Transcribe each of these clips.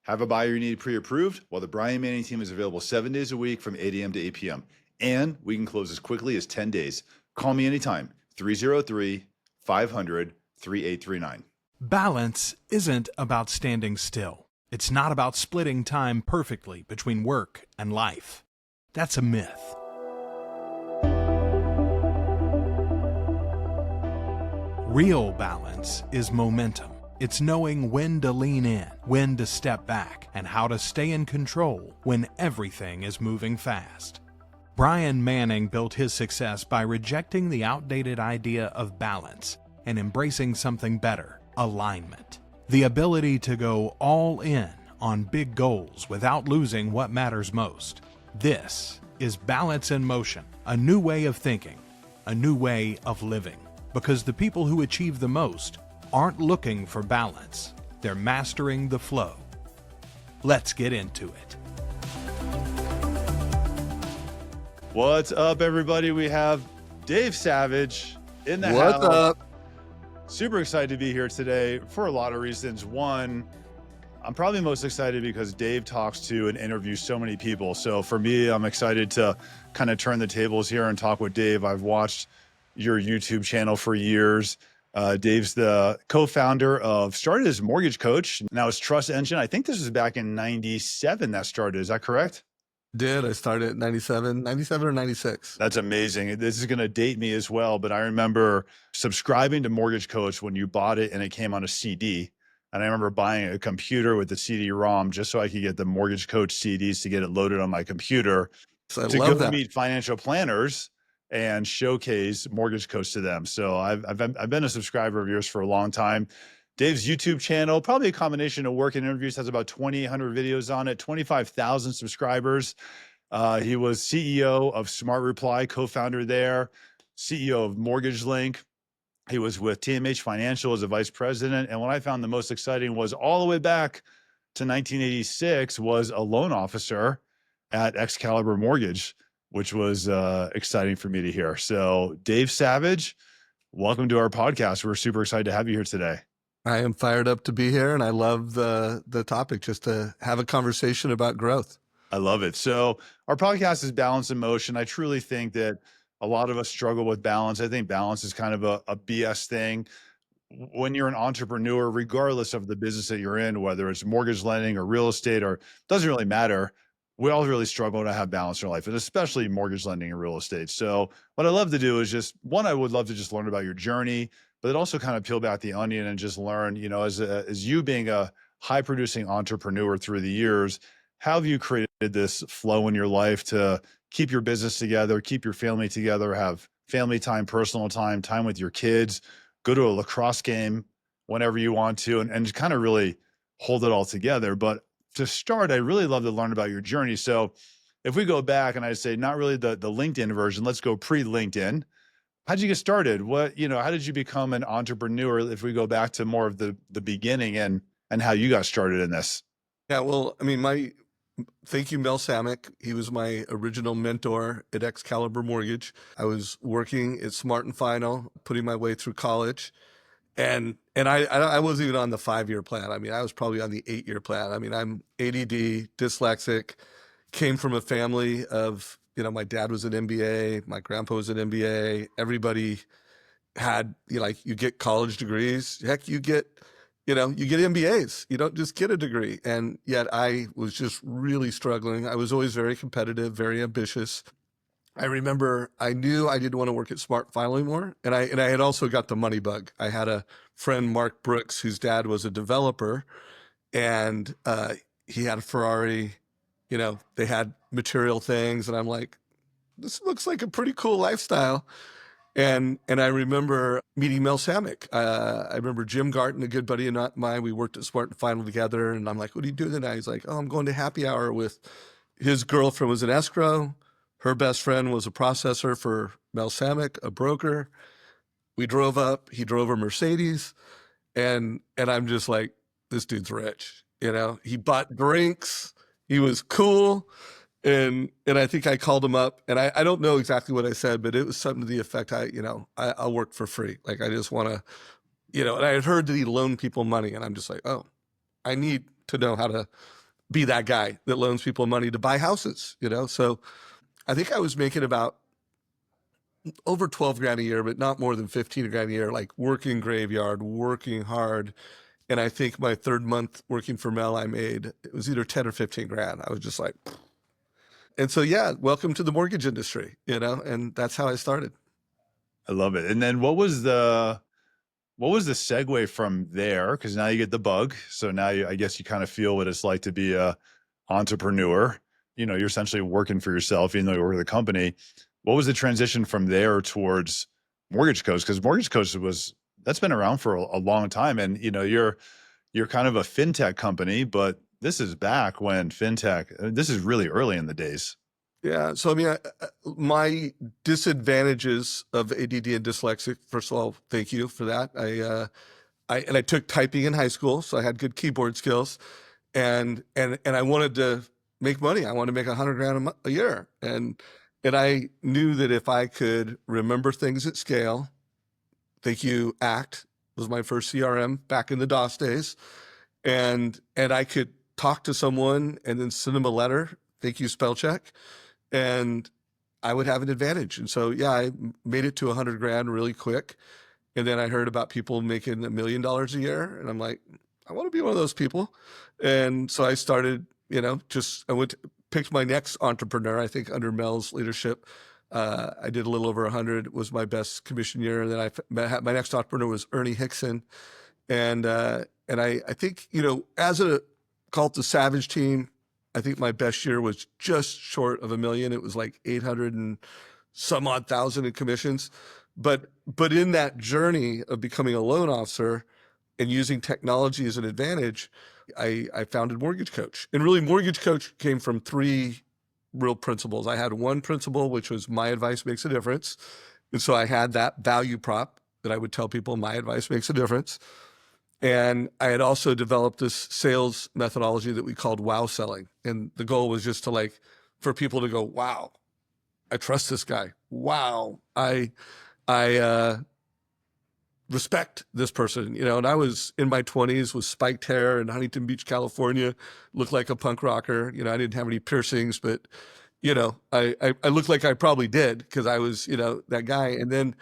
Have a buyer you need pre-approved? Well, the Brian Manning team is available 7 days a week from 8 a.m. to 8 p.m. And we can close as quickly as 10 days. Call me anytime, 303-500-3839. Balance isn't about standing still. It's not about splitting time perfectly between work and life. That's a myth. Real balance is momentum. It's knowing when to lean in, when to step back, and how to stay in control when everything is moving fast. Brian Manning built his success by rejecting the outdated idea of balance and embracing something better, alignment. The ability to go all in on big goals without losing what matters most. This is Balance in Motion, a new way of thinking, a new way of living. Because the people who achieve the most aren't looking for balance. They're mastering the flow. Let's get into it. What's up, everybody? We have Dave Savage in the house. What's up? Super excited to be here today for a lot of reasons. One, I'm probably most excited because Dave talks to and interviews so many people. So for me, I'm excited to kind of turn the tables here and talk with Dave. I've watched your YouTube channel for years. Dave's the co-founder of, started as Mortgage Coach, now it's Trust Engine. I think this was back in 97 that started. Is that correct? I started at 97 or 96. That's amazing. This is going to date me as well, but I remember subscribing to Mortgage Coach when you bought it and it came on a CD. And I remember buying a computer with the CD-ROM just so I could get the Mortgage Coach CDs to get it loaded on my computer So I to love go that. meet financial planners and showcase Mortgage Coach to them. So I've been a subscriber of yours for a long time. Dave's YouTube channel, probably a combination of work and interviews, has about 2,800 videos on it, 25,000 subscribers. He was CEO of Smart Reply, co-founder there, CEO of Mortgage Link. He was with TMH Financial as a vice president. And what I found the most exciting was all the way back to 1986 was a loan officer at Excalibur Mortgage, which was exciting for me to hear. So Dave Savage, welcome to our podcast. We're super excited to have you here today. I am fired up to be here, and I love the topic, just to have a conversation about growth. I love it. So our podcast is Balance in Motion. I truly think that a lot of us struggle with balance. I think balance is kind of a BS thing. When you're an entrepreneur, regardless of the business that you're in, whether it's mortgage lending or real estate, or doesn't really matter, we all really struggle to have balance in our life, and especially mortgage lending and real estate. So what I love to do is just, one, I would love to just learn about your journey, but it also kind of peel back the onion and just learn, you know, as you being a high producing entrepreneur through the years, how have you created this flow in your life to keep your business together, keep your family together, have family time, personal time, time with your kids, go to a lacrosse game whenever you want to, and just kind of really hold it all together. But to start, I'd really love to learn about your journey. So if we go back and I say, not really the LinkedIn version, let's go pre-LinkedIn. How'd you get started? How did you become an entrepreneur? If we go back to more of the beginning and how you got started in this. Yeah, well, I mean, thank you, Mel Samick. He was my original mentor at Excalibur Mortgage. I was working at Smart and Final, putting my way through college. And I wasn't even on the 5-year plan. I mean, I was probably on the 8-year plan. I mean, I'm ADD, dyslexic, came from a family of, my dad was an MBA, my grandpa was an MBA. Everybody had, you get college degrees. Heck, you get MBAs. You don't just get a degree. And yet I was just really struggling. I was always very competitive, very ambitious. I remember I knew I didn't want to work at Smart Final anymore. And I had also got the money bug. I had a friend, Mark Brooks, whose dad was a developer, and he had a Ferrari. They had material things. And I'm like, this looks like a pretty cool lifestyle. And I remember meeting Mel Samick. I remember Jim Garton, a good buddy of mine. We worked at Smart and Final together. And I'm like, what are you doing tonight? He's like, oh, I'm going to happy hour with his girlfriend was an escrow. Her best friend was a processor for Mel Samick, a broker. We drove up. He drove a Mercedes. And I'm just like, this dude's rich. He bought drinks. He was cool. And I think I called him up, and I don't know exactly what I said, but it was something to the effect, I'll work for free. Like, I just want to, and I had heard that he loaned people money, and I'm just like, oh, I need to know how to be that guy that loans people money to buy houses, you know? So I think I was making about over 12 grand a year, but not more than 15 grand a year, like working graveyard, working hard. And I think my third month working for Mel, I made, it was either 10 or 15 grand. I was just like, and so, yeah, welcome to the mortgage industry, you know, and that's how I started. I love it. And then what was the segue from there? Because now you get the bug. So now I guess you kind of feel what it's like to be a entrepreneur. You know, you're essentially working for yourself, even though you work with a company. What was the transition from there towards Mortgage Coach? Because Mortgage Coach that's been around for a long time. And you know, you're kind of a fintech company, but this is back when fintech, this is really early in the days. Yeah. So, I mean, my disadvantages of ADD and dyslexia, first of all, thank you for that. I took typing in high school, so I had good keyboard skills, and I wanted to make money. I wanted to make 100 grand a year, and I knew that if I could remember things at scale, thank you, ACT was my first CRM back in the DOS days, and I could talk to someone and then send them a letter, thank you, spell check, and I would have an advantage. And so, yeah, I made it to 100 grand really quick. And then I heard about people making $1 million a year. And I'm like, I want to be one of those people. And so I started, you know, picked my next entrepreneur, I think under Mel's leadership. I did a little over 100, was my best commission year. And then my next entrepreneur was Ernie Hickson. And I think, you know, call it the Savage team, I think my best year was just short of $1 million. It was like 800 and some odd thousand in commissions. But in that journey of becoming a loan officer and using technology as an advantage, I founded Mortgage Coach. And really, Mortgage Coach came from three real principles. I had one principle, which was my advice makes a difference. And so I had that value prop that I would tell people, my advice makes a difference. And I had also developed this sales methodology that we called wow selling. And the goal was just for people to go, wow, I trust this guy. Wow, I respect this person, you know. And I was in my 20s with spiked hair in Huntington Beach, California, looked like a punk rocker. You know, I didn't have any piercings, but, you know, I looked like I probably did because I was, you know, that guy. And then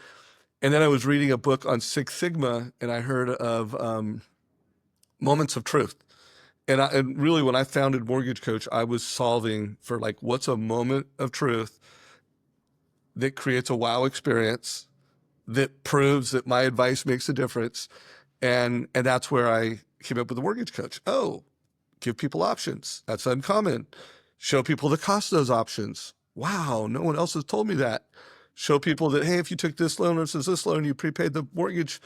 I was reading a book on Six Sigma, and I heard of moments of truth. And really, when I founded Mortgage Coach, I was solving for like, what's a moment of truth that creates a wow experience that proves that my advice makes a difference. And that's where I came up with the Mortgage Coach. Oh, give people options. That's uncommon. Show people the cost of those options. Wow, no one else has told me that. Show people that, hey, if you took this loan versus this loan, you prepaid the mortgage,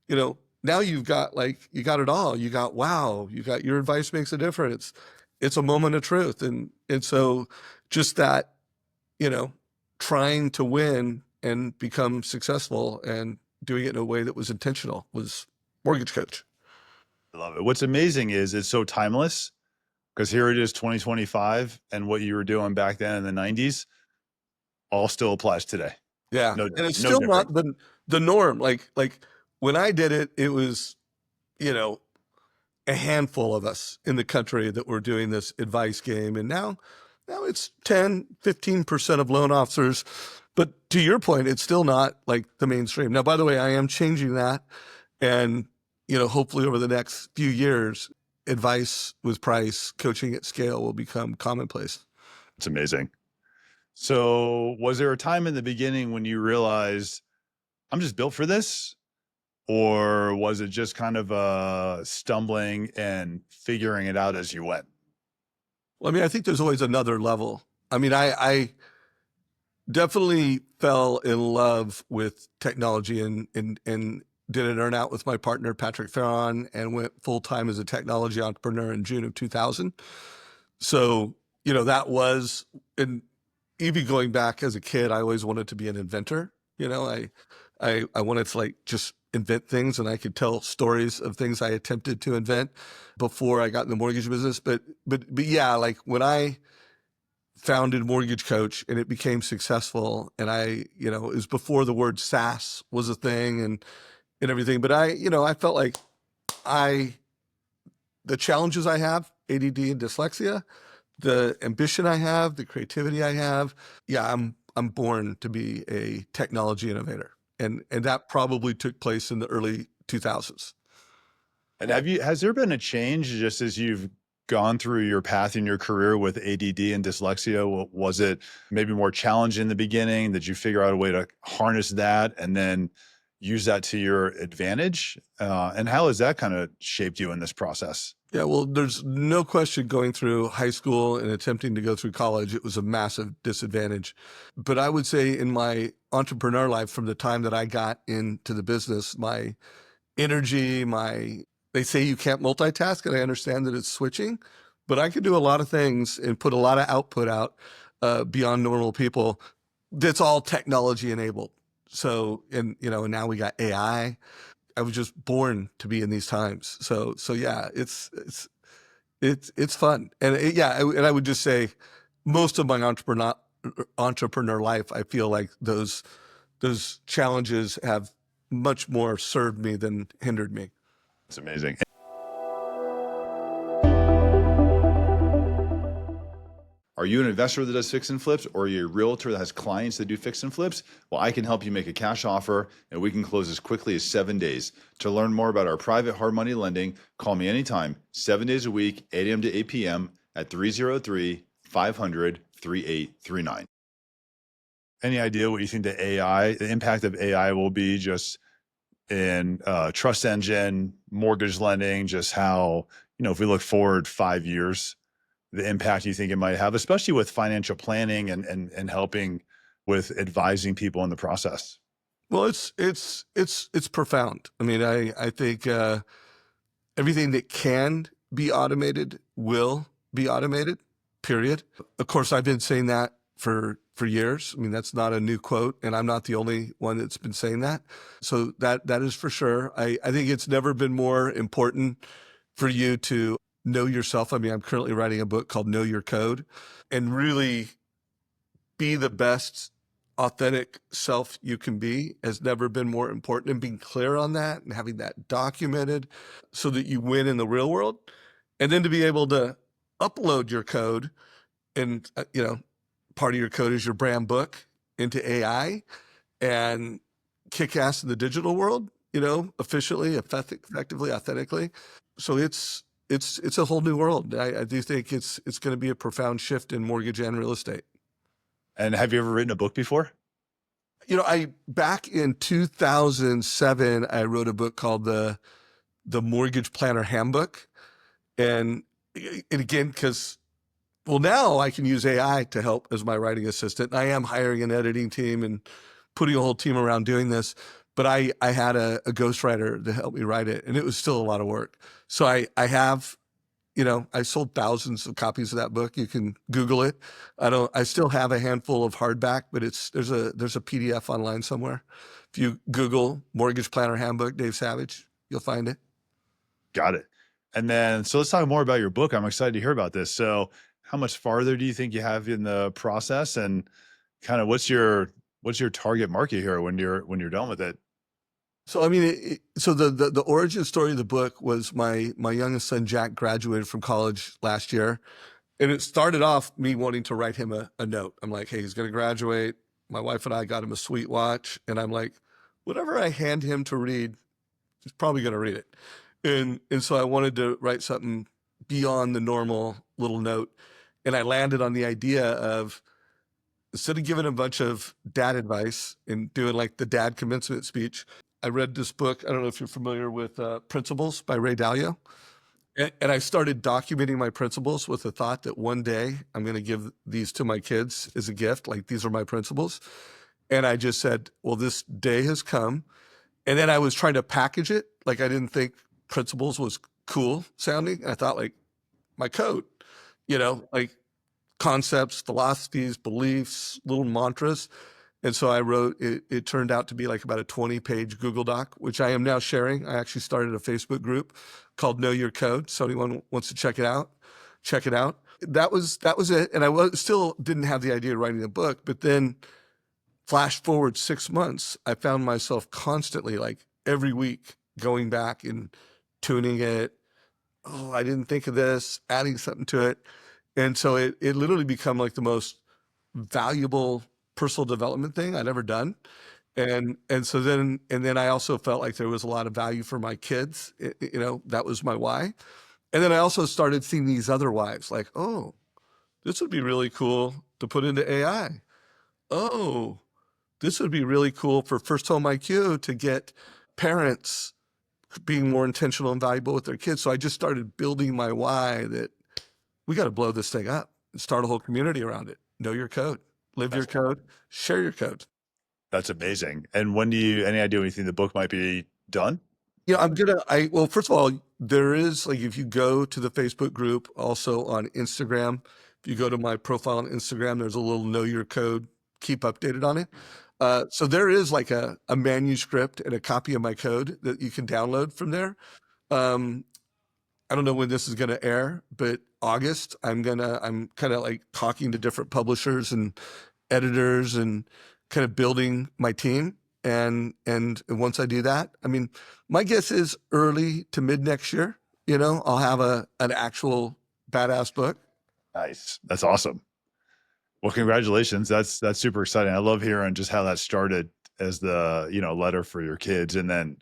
you know, now you got it all. You got, wow, you got your advice makes a difference. It's a moment of truth. And so just that, you know, trying to win and become successful and doing it in a way that was intentional was Mortgage Coach. I love it. What's amazing is it's so timeless because here it is 2025 and what you were doing back then in the 90s all still applies today. Yeah. No, And it's no still different. not the norm. Like when I did it, it was, you know, a handful of us in the country that were doing this advice game. And now it's 10, 15% of loan officers. But to your point, it's still not like the mainstream. Now, by the way, I am changing that. And, you know, hopefully over the next few years, advice with price, coaching at scale will become commonplace. It's amazing. So was there a time in the beginning when you realized I'm just built for this? Or was it just kind of stumbling and figuring it out as you went? Well, I mean, I think there's always another level. I mean, I definitely fell in love with technology and did an earn out with my partner, Patrick Farron, and went full time as a technology entrepreneur in June of 2000. So, you know, that was, and even going back as a kid, I always wanted to be an inventor. You know, I wanted to like just invent things, and I could tell stories of things I attempted to invent before I got in the mortgage business. But yeah, like when I founded Mortgage Coach and it became successful, and you know, it was before the word SaaS was a thing and everything. But you know, I felt like the challenges I have ADD and dyslexia, the ambition I have, the creativity I have. Yeah, I'm born to be a technology innovator. And that probably took place in the early 2000s. And has there been a change just as you've gone through your path in your career with ADD and dyslexia? Was it maybe more challenging in the beginning? Did you figure out a way to harness that and then use that to your advantage? And how has that kind of shaped you in this process? Yeah, well, there's no question going through high school and attempting to go through college, it was a massive disadvantage. But I would say in my entrepreneur life, from the time that I got into the business, my energy, they say you can't multitask, and I understand that it's switching, but I can do a lot of things and put a lot of output out beyond normal people. That's all technology enabled. So, and now we got AI. I was just born to be in these times. So yeah, it's fun. And and I would just say most of my entrepreneur life, I feel like those challenges have much more served me than hindered me. It's amazing. Are you an investor that does fix and flips, or are you a realtor that has clients that do fix and flips? Well, I can help you make a cash offer, and we can close as quickly as 7 days. To learn more about our private hard money lending, call me anytime, 7 days a week, 8 a.m. to 8 p.m. at 303-500-3839. Any idea what you think the impact of AI will be just in trust engine, mortgage lending, just how, if we look forward 5 years, the impact you think it might have, especially with financial planning and helping with advising people in the process? Well, it's profound. I mean, I think everything that can be automated will be automated, period. Of course, I've been saying that for years. I mean, that's not a new quote, and I'm not the only one that's been saying that. So that is for sure. I think it's never been more important for you to know yourself. I mean, I'm currently writing a book called Know Your Code, and really be the best authentic self you can be has never been more important, and being clear on that and having that documented so that you win in the real world. And then to be able to upload your code and, part of your code is your brand book into AI and kick ass in the digital world, efficiently, effectively, authentically. So it's a whole new world. I do think it's going to be a profound shift in mortgage and real estate. And have you ever written a book before? I back in 2007, I wrote a book called the Mortgage Planner Handbook. And again, because, well, now I can use AI to help as my writing assistant. I am hiring an editing team and putting a whole team around doing this. But I had a ghostwriter to help me write it, and it was still a lot of work. So I have, I sold thousands of copies of that book. You can Google it. I still have a handful of hardback, but there's a PDF online somewhere. If you Google Mortgage Planner Handbook, Dave Savage, you'll find it. Got it. And then, so let's talk more about your book. I'm excited to hear about this. So how much farther do you think you have in the process, and kind of what's your target market here when you're done with it? So, I mean, so the origin story of the book was my youngest son, Jack, graduated from college last year. And it started off me wanting to write him a note. I'm like, hey, he's going to graduate. My wife and I got him a sweet watch. And I'm like, whatever I hand him to read, he's probably going to read it. And so I wanted to write something beyond the normal little note. And I landed on the idea of, instead of giving a bunch of dad advice and doing like the dad commencement speech, I read this book. I don't know if you're familiar with Principles by Ray Dalio. And I started documenting my principles with the thought that one day I'm going to give these to my kids as a gift. Like, these are my principles. And I just said, well, this day has come. And then I was trying to package it. Like, I didn't think principles was cool sounding. I thought, like, my code, like concepts, philosophies, beliefs, little mantras. And so I wrote, it turned out to be like about a 20-page Google Doc, which I am now sharing. I actually started a Facebook group called Know Your Code. So anyone wants to check it out, check it out. That was it. And I still didn't have the idea of writing a book, but then flash forward 6 months, I found myself constantly, like every week, going back and tuning it, oh, I didn't think of this, adding something to it. And so it literally become like the most valuable personal development thing I'd ever done. And so then I also felt like there was a lot of value for my kids. That was my why. And then I also started seeing these other whys, like, oh, this would be really cool to put into AI. Oh, this would be really cool for First Home IQ to get parents being more intentional and valuable with their kids. So I just started building my why that we got to blow this thing up and start a whole community around it. Know your code, live your That's code, share your code. that's amazing. And when do you any idea when you think the book might be done? Well, first of all, there is like, if you go to the Facebook group, also on Instagram, if you go to my profile on Instagram, there's a little know your code, keep updated on it. So there is like a manuscript and a copy of my code that you can download from there. Um, I don't know when this is going to air, but August, I'm kind of like talking to different publishers and editors and kind of building my team. And once I do that, I mean, my guess is early to mid next year, I'll have an actual badass book. Nice. That's awesome. Well, congratulations. That's super exciting. I love hearing just how that started as the, letter for your kids. And then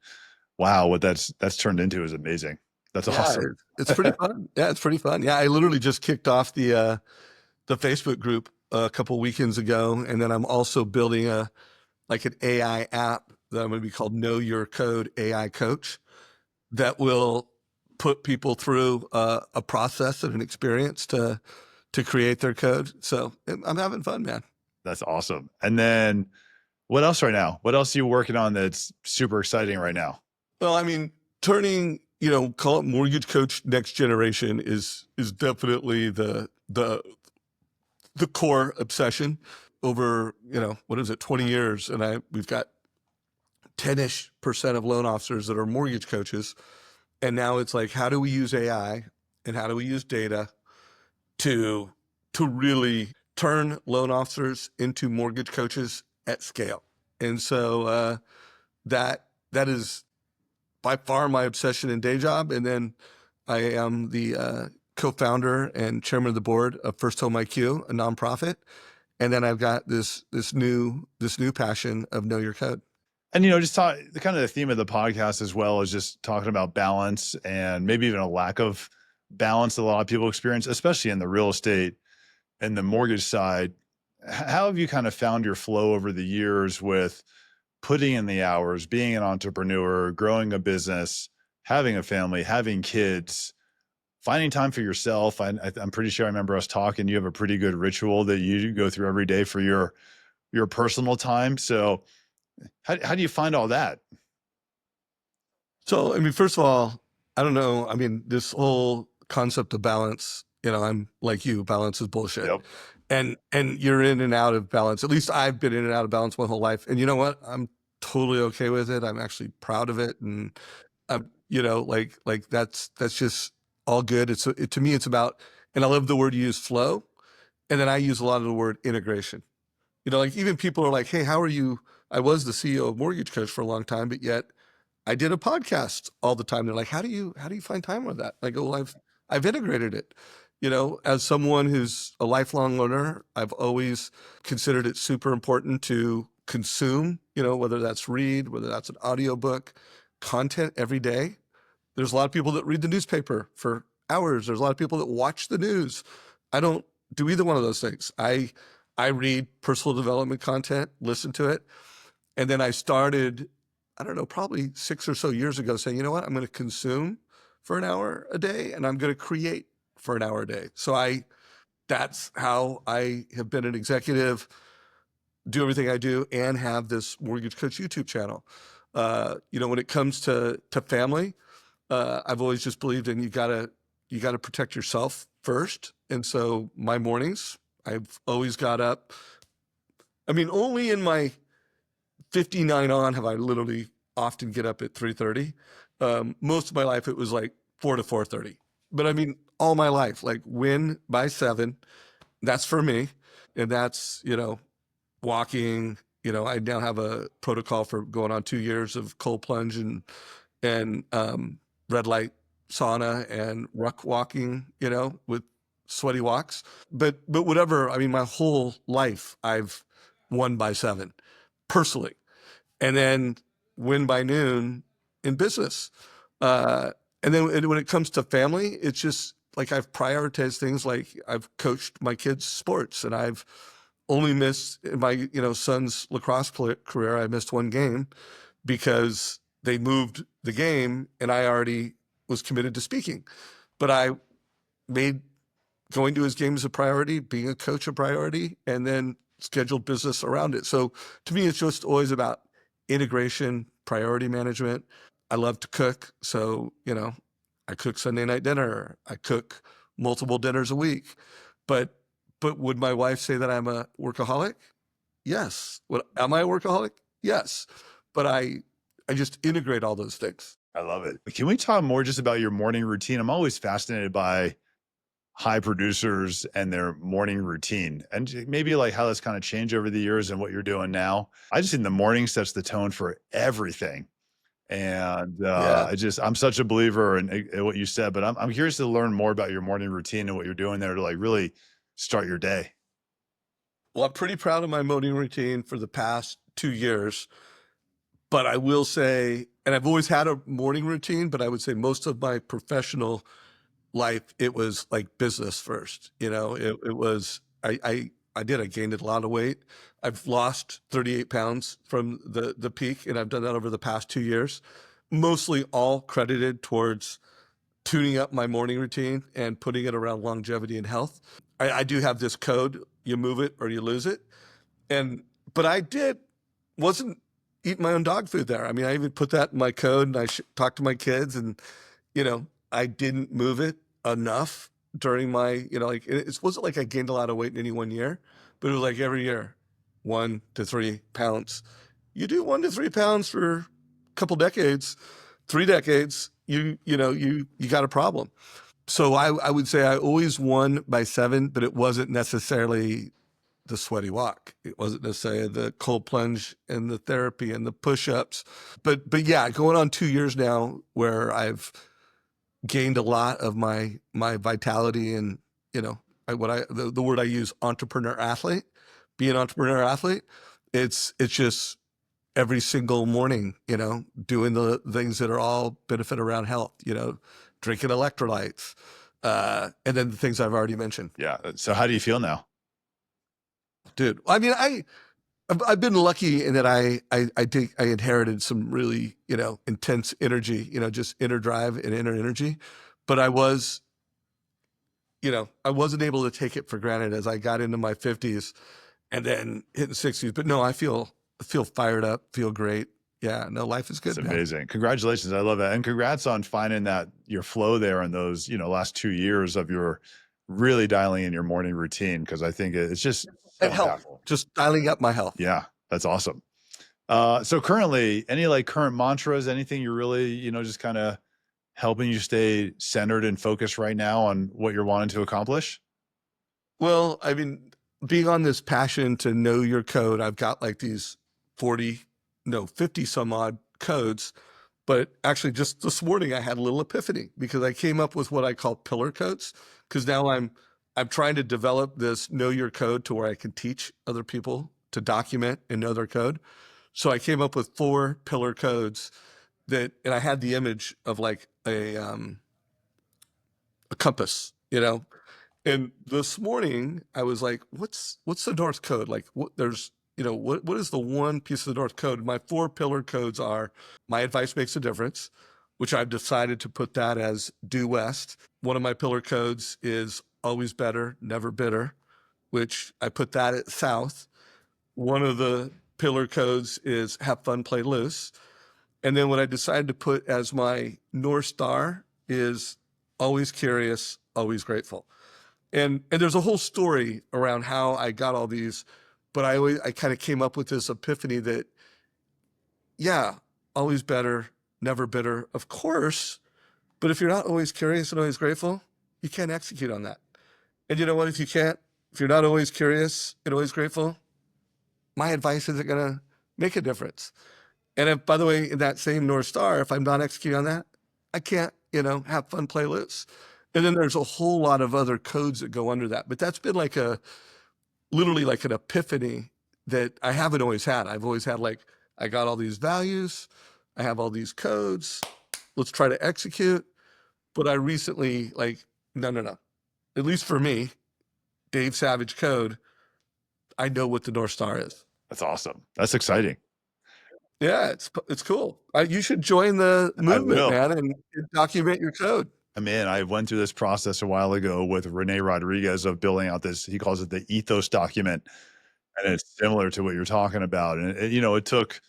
wow, what that's turned into is amazing. That's Yeah, awesome. it's pretty fun. Yeah, it's pretty fun. Yeah, I literally just kicked off the Facebook group a couple weekends ago, and then I'm also building like an AI app that I'm going to be called Know Your Code AI Coach that will put people through a process and an experience to create their code. So I'm having fun, man. That's awesome. And then what else right now? What else are you working on that's super exciting right now? Well, I mean, turning, call it mortgage coach next generation is definitely the core obsession over, what is it, 20 years. And we've got 10-ish% of loan officers that are mortgage coaches. And now it's like, how do we use AI and how do we use data to really turn loan officers into mortgage coaches at scale? And so that is by far my obsession and day job. And then I am the co-founder and chairman of the board of First Home IQ, a nonprofit. And then I've got this new passion of Know Your Code. And just talk the kind of the theme of the podcast as well is just talking about balance and maybe even a lack of balance that a lot of people experience, especially in the real estate and the mortgage side. How have you kind of found your flow over the years with putting in the hours, being an entrepreneur, growing a business, having a family, having kids, finding time for yourself? I'm pretty sure I remember us talking. You have a pretty good ritual that you go through every day for your personal time. So how do you find all that? So, I mean, first of all, I don't know. I mean, this whole concept of balance, I'm like you, balance is bullshit. Yep. And you're in and out of balance. At least I've been in and out of balance my whole life. And you know what? I'm totally okay with it. I'm actually proud of it. And like that's just all good. To me, it's about, and I love the word you use, flow. And then I use a lot of the word integration. Like even people are like, hey, how are you? I was the CEO of Mortgage Coach for a long time, but yet I did a podcast all the time. They're like, how do you find time with that? I go, well, I've integrated it. As someone who's a lifelong learner, I've always considered it super important to consume, whether that's read, whether that's an audiobook, content every day. There's a lot of people that read the newspaper for hours. There's a lot of people that watch the news. I don't do either one of those things. I read personal development content, listen to it. And then I started, I don't know, probably 6 or so years ago saying, you know what, I'm going to consume for an hour a day and I'm going to create for an hour a day. So that's how I have been an executive, do everything I do, and have this Mortgage Coach YouTube channel. When it comes to family, I've always just believed in you gotta protect yourself first. And so my mornings, I've always got up. I mean, only in my 59 on have I literally often get up at 3:30. Most of my life, it was like 4 to 4:30. But I mean, all my life, like win by 7, that's for me. And that's, walking, I now have a protocol for going on 2 years of cold plunge and red light sauna and ruck walking, with sweaty walks. But whatever, I mean, my whole life I've won by 7 personally, and then win by noon in business. Uh, and then when it comes to family, it's just like I've prioritized things, like I've coached my kids' sports, and I've only missed in my son's lacrosse career. I missed 1 game because they moved the game, and I already was committed to speaking. But I made going to his games a priority, being a coach a priority, and then scheduled business around it. So to me, it's just always about integration, priority management. I love to cook. So, I cook Sunday night dinner. I cook multiple dinners a week. But would my wife say that I'm a workaholic? Yes. Am I a workaholic? Yes. But I just integrate all those things. I love it. Can we talk more just about your morning routine? I'm always fascinated by high producers and their morning routine, and maybe like how that's kind of changed over the years and what you're doing now. I just think the morning sets the tone for everything. And Yeah. I'm such a believer in what you said, but I'm curious to learn more about your morning routine and what you're doing there to like really start your day. Well, I'm pretty proud of my morning routine for the past 2 years. But I will say, and I've always had a morning routine, but I would say most of my professional life, it was like business first. It was, I gained a lot of weight. I've lost 38 pounds from the peak, and I've done that over the past 2 years, mostly all credited towards tuning up my morning routine and putting it around longevity and health. I do have this code: you move it or you lose it. But wasn't eating my own dog food there. I mean, I even put that in my code, and I talked to my kids, and, I didn't move it enough during my, like, it wasn't like I gained a lot of weight in any one year, but it was like every year, 1 to 3 pounds. You do 1 to 3 pounds for a couple decades, 3 decades, you got a problem. So I would say I always won by 7, but it wasn't necessarily the sweaty walk. It wasn't necessarily the cold plunge and the therapy and the push-ups. But yeah, going on 2 years now where I've gained a lot of my vitality, and, the word I use, entrepreneur athlete, be an entrepreneur athlete. It's just every single morning, doing the things that are all benefit around health, drinking electrolytes, and then the things I've already mentioned. Yeah. So how do you feel now? Dude, I mean, I've been lucky in that I think I inherited some really, intense energy, just inner drive and inner energy. But I wasn't able to take it for granted as I got into my 50s and then hit the 60s. But no, I feel fired up, feel great. Yeah, no, life is good. It's amazing. Congratulations. I love that. And congrats on finding that your flow there in those, last 2 years of your really dialing in your morning routine. Cause I think it's just so And health, impactful. just dialing up my health. Yeah, that's awesome. So currently, any like current mantras, anything you're really, just kind of helping you stay centered and focused right now on what you're wanting to accomplish? Well, I mean, being on this passion to know your code, I've got like these 50 some odd codes. But actually, just this morning, I had a little epiphany because I came up with what I call pillar codes. Because now I'm trying to develop this know your code to where I can teach other people to document and know their code. So I came up with 4 pillar codes and I had the image of like a compass, And this morning I was like, what's the North code? Like what what is the one piece of the North code? My 4 pillar codes are: my advice makes a difference, which I've decided to put that as due west. One of my pillar codes is always better, never bitter, which I put that at south. One of the pillar codes is have fun, play loose. And then what I decided to put as my North Star is always curious, always grateful. And there's a whole story around how I got all these, but I kind of came up with this epiphany that, yeah, always better, never bitter, of course. But if you're not always curious and always grateful, you can't execute on that. And you know what? If you're not always curious and always grateful, my advice isn't going to make a difference. And if, by the way, in that same North Star, if I'm not executing on that, I can't, have fun playlists. And then there's a whole lot of other codes that go under that. But that's been like literally like an epiphany that I haven't always had. I've always had like, I got all these values, I have all these codes, let's try to execute. But I recently like, no, no, no. At least for me, Dave Savage code, I know what the North Star is. That's awesome. That's exciting. Yeah, it's cool. You should join the I movement, will. man, and document your code. Man, I went through this process a while ago with Rene Rodriguez of building out this, he calls it the ethos document. And it's similar to what you're talking about. And it took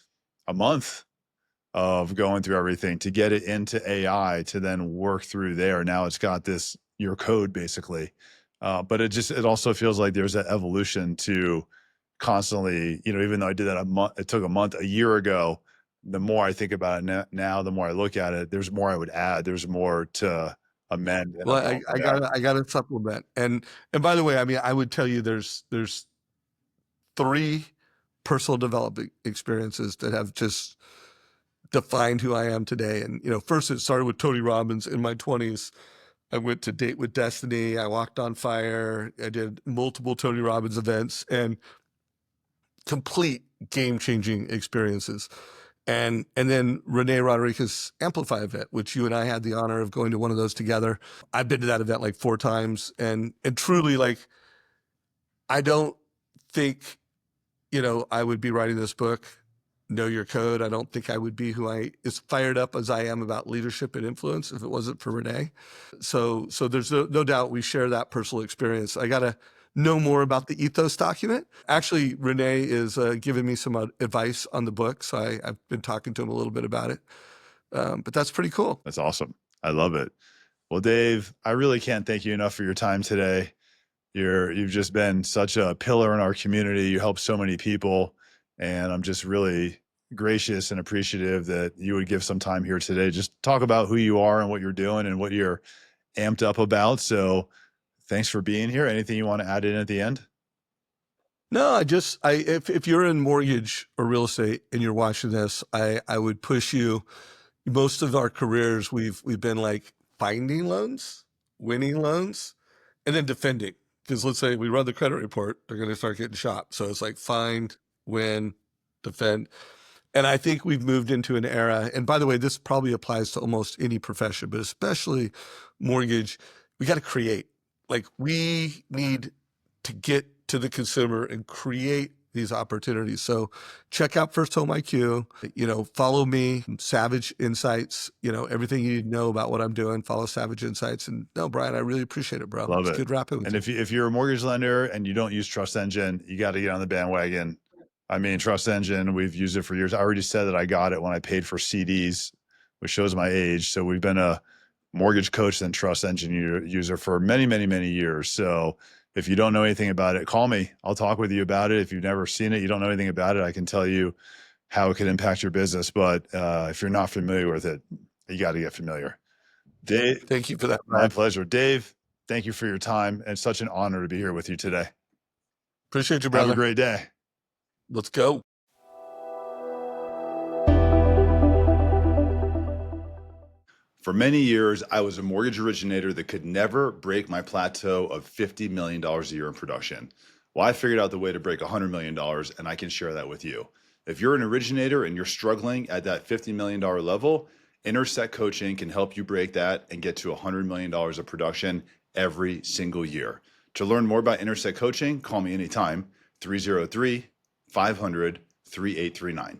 a month of going through everything to get it into AI to then work through there. Now it's got this, your code basically. But it also feels like there's that evolution to constantly, even though I did that it took a month, a year ago, the more I think about it now, the more I look at it, there's more I would add. There's more to amend. And Well, I gotta supplement. And by the way, I mean, I would tell you there's 3 personal development experiences that have just defined who I am today. And, first it started with Tony Robbins in my 20s. I went to Date with Destiny. I walked on fire. I did multiple Tony Robbins events and complete game-changing experiences. And then Rene Rodriguez Amplify event, which you and I had the honor of going to one of those together. I've been to that event like 4 times and truly like, I don't think, I would be writing this book, Know Your Code. I don't think I would be as fired up as I am about leadership and influence if it wasn't for Rene. So there's no doubt we share that personal experience. I got to know more about the ethos document. Actually, Rene is giving me some advice on the book. So I've been talking to him a little bit about it. But that's pretty cool. That's awesome. I love it. Well, Dave, I really can't thank you enough for your time today. You've just been such a pillar in our community. You help so many people. And I'm just really gracious and appreciative that you would give some time here today. Just talk about who you are and what you're doing and what you're amped up about. So thanks for being here. Anything you want to add in at the end? No, if you're in mortgage or real estate and you're watching this, I would push you. Most of our careers, we've been like finding loans, winning loans, and then defending. Because let's say we run the credit report, they're going to start getting shopped. So it's like find, win, defend. And I think we've moved into an era. And by the way, this probably applies to almost any profession, but especially mortgage. We got to create. Like we need to get to the consumer and create these opportunities. So check out First Home IQ, follow me, Savage Insights, everything you need to know about what I'm doing, follow Savage Insights. And no, Brian, I really appreciate it, bro. Love it's it. good rapping with and you. if you're a mortgage lender and you don't use Trust Engine, you got to get on the bandwagon. I mean, Trust Engine, we've used it for years. I already said that I got it when I paid for CDs, which shows my age. So we've been a mortgage coach and Trust Engine user for many, many, many years. So if you don't know anything about it, call me. I'll talk with you about it. If you've never seen it, you don't know anything about it, I can tell you how it can impact your business. But if you're not familiar with it, you got to get familiar. Dave, Thank you for that, my Brian. pleasure. Dave, thank you for your time. And it's such an honor to be here with you today. Appreciate you, brother. Have a great day. Let's go. For many years, I was a mortgage originator that could never break my plateau of $50 million a year in production. Well, I figured out the way to break $100 million, and I can share that with you. If you're an originator and you're struggling at that $50 million level, Intersect Coaching can help you break that and get to $100 million of production every single year. To learn more about Intersect Coaching, call me anytime, 303-500-3839.